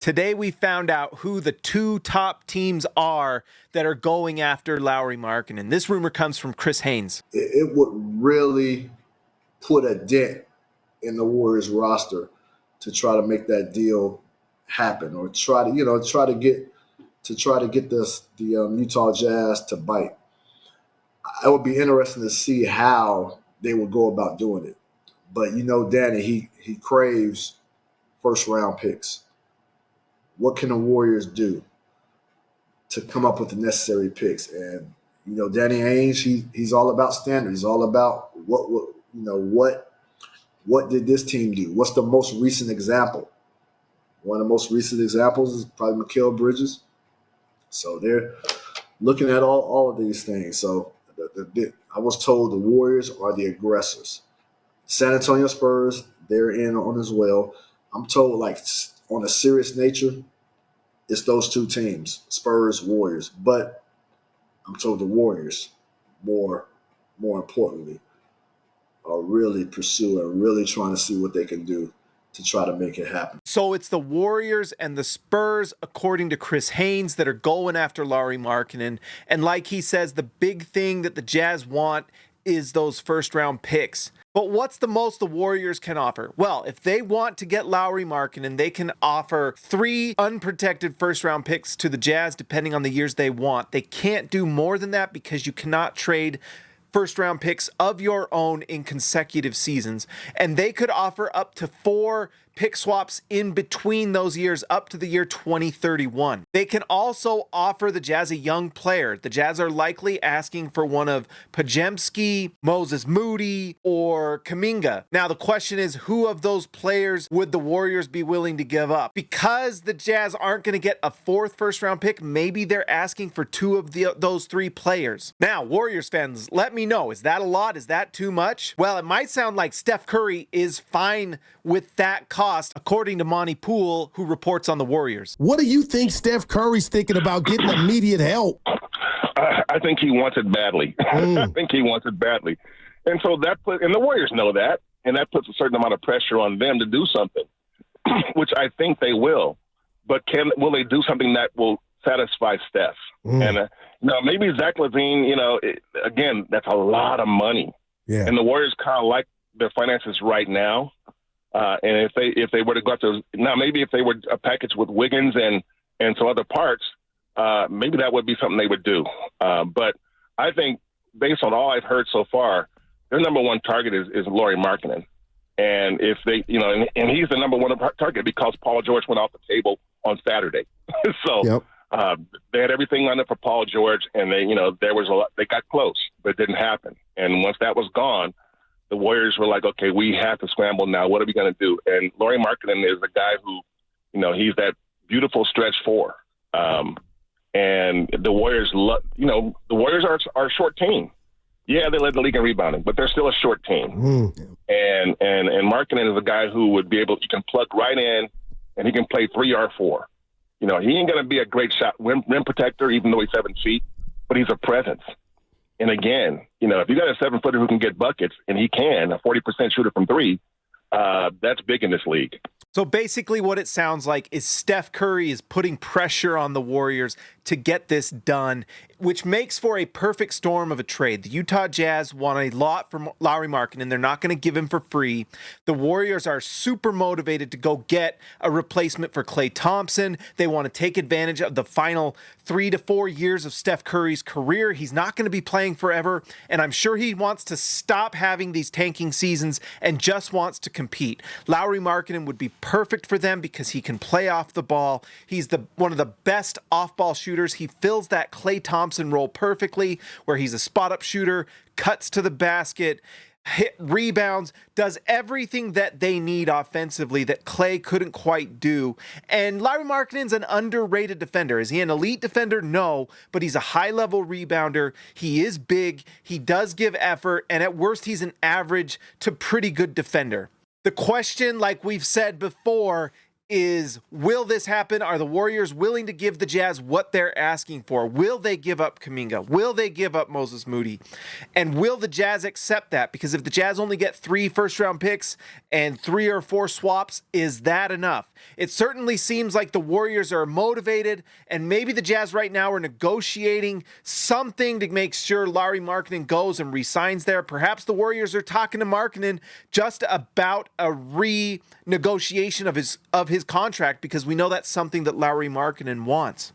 Today we found out who the two top teams are that are going after Lauri Markkanen. And this rumor comes from Chris Haynes. It would really put a dent in the Warriors roster to try to make that deal happen, or try to get the Utah Jazz to bite. It would be interesting to see how they would go about doing it. But Danny, he craves first round picks. What can the Warriors do to come up with the necessary picks? And Danny Ainge, he's all about standards. He's all about what did this team do? What's the most recent example? One of the most recent examples is probably Mikal Bridges. So they're looking at all of these things. So I was told the Warriors are the aggressors. San Antonio Spurs, they're in on as well. I'm told, like, on a serious nature, it's those two teams, Spurs, Warriors. But I'm told the Warriors, more importantly, are really pursuing, really trying to see what they can do to try to make it happen. So it's the Warriors and the Spurs, according to Chris Haynes, that are going after Lauri Markkanen. And like he says, the big thing that the Jazz want is those first-round picks. But what's the most the Warriors can offer? Well, if they want to get Lauri Markkanen, they can offer 3 unprotected first-round picks to the Jazz, depending on the years they want. They can't do more than that because you cannot trade first-round picks of your own in consecutive seasons. And they could offer up to 4 pick swaps in between those years up to the year 2031. They can also offer the Jazz a young player. The Jazz are likely asking for one of Podziemski, Moses Moody, or Kuminga. Now the question is, who of those players would the Warriors be willing to give up? Because the Jazz aren't going to get a 4th first-round pick, maybe they're asking for 2 of those 3 players. Now, Warriors fans, let me know. Is that a lot? Is that too much? Well, it might sound like Steph Curry is fine with that cost, according to Monte Poole, who reports on the Warriors. What do you think Steph Curry's thinking about getting immediate help? I think he wants it badly. I think he wants it badly. And so and the Warriors know that, and that puts a certain amount of pressure on them to do something, which I think they will. But will they do something that will satisfy Steph? And maybe Zach LaVine, again, that's a lot of money. Yeah. And the Warriors kind of like their finances right now. And if they were to go after now, maybe if they were a package with Wiggins and some other parts, maybe that would be something they would do. But I think based on all I've heard so far, their number one target is Lauri Markkanen. And if they, and he's the number one target because Paul George went off the table on Saturday. So yep. They had everything lined up for Paul George, and there was a lot. They got close, but it didn't happen. And once that was gone, the Warriors were like, okay, we have to scramble now. What are we going to do? And Lauri Markkanen is a guy who, he's that beautiful stretch 4. And the Warriors, the Warriors are a short team. Yeah, they led the league in rebounding, but they're still a short team. And Markkanen is a guy who would be able, you can plug right in, and he can play 3 or 4. He ain't going to be a great shot rim protector, even though he's 7 feet, but he's a presence. And again, if you got a 7-footer who can get buckets, and he can, a 40% shooter from 3, that's big in this league. So basically what it sounds like is Steph Curry is putting pressure on the Warriors to get this done, which makes for a perfect storm of a trade. The Utah Jazz want a lot from Lauri Markkanen. They're not going to give him for free. The Warriors are super motivated to go get a replacement for Klay Thompson. They want to take advantage of the final 3 to 4 years of Steph Curry's career. He's not going to be playing forever, and I'm sure he wants to stop having these tanking seasons and just wants to compete. Lauri Markkanen would be perfect for them because he can play off the ball. He's one of the best off-ball shooters. He fills that Klay Thompson role perfectly, where he's a spot-up shooter, cuts to the basket, hit rebounds, does everything that they need offensively that Klay couldn't quite do. And Lauri Markkanen's an underrated defender. Is he an elite defender? No, but he's a high-level rebounder. He is big. He does give effort, and at worst, he's an average to pretty good defender. The question, like we've said before, is, will this happen? Are the Warriors willing to give the Jazz what they're asking for? Will they give up Kuminga? Will they give up Moses Moody? And will the Jazz accept that? Because if the Jazz only get 3 first-round picks and 3 or 4 swaps, is that enough? It certainly seems like the Warriors are motivated, and maybe the Jazz right now are negotiating something to make sure Lauri Markkanen goes and resigns there. Perhaps the Warriors are talking to Markkanen just about a renegotiation of his contract, because we know that's something that Lauri Markkanen wants.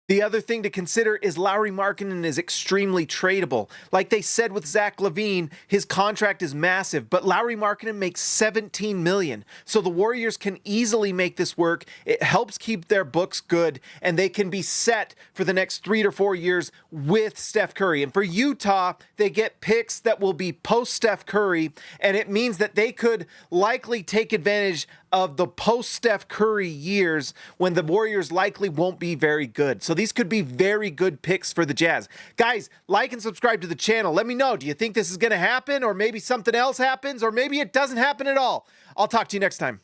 The other thing to consider is Lauri Markkanen is extremely tradable. Like they said with Zach LaVine, his contract is massive, but Lauri Markkanen makes $17 million. So the Warriors can easily make this work. It helps keep their books good, and they can be set for the next 3 to 4 years with Steph Curry. And for Utah, they get picks that will be post-Steph Curry, and it means that they could likely take advantage of the post-Steph Curry years when the Warriors likely won't be very good. So these could be very good picks for the Jazz. Guys, like and subscribe to the channel. Let me know, do you think this is going to happen, or maybe something else happens, or maybe it doesn't happen at all? I'll talk to you next time.